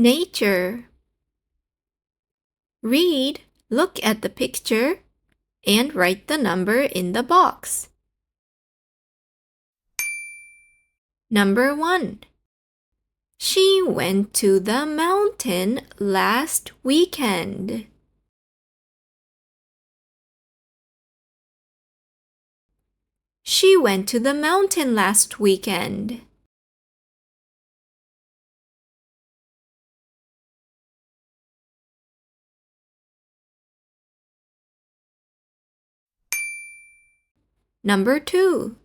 Nature. Read, look at the picture, and write the number in the box. Number 1. She went to the mountain last weekend. She went to the mountain last weekend. Number 2.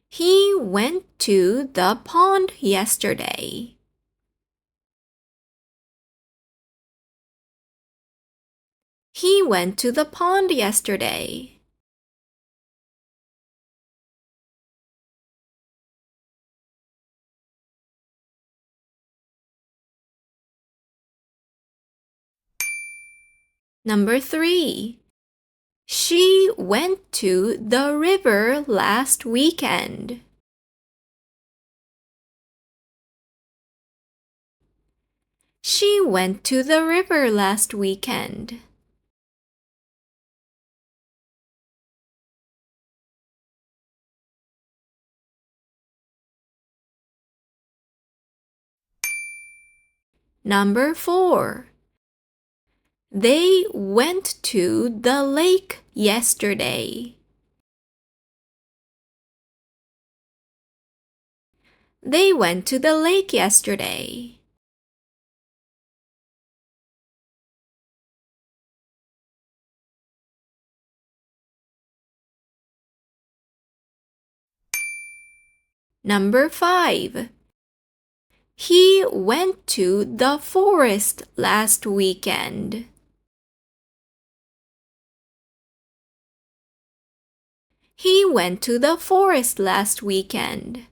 He went to the pond yesterday. He went to the pond yesterday. Number 3. She went to the river last weekend. She went to the river last weekend. Number 4. They went to the lake yesterday. They went to the lake yesterday. Number 5. He went to the forest last weekend. He went to the forest last weekend.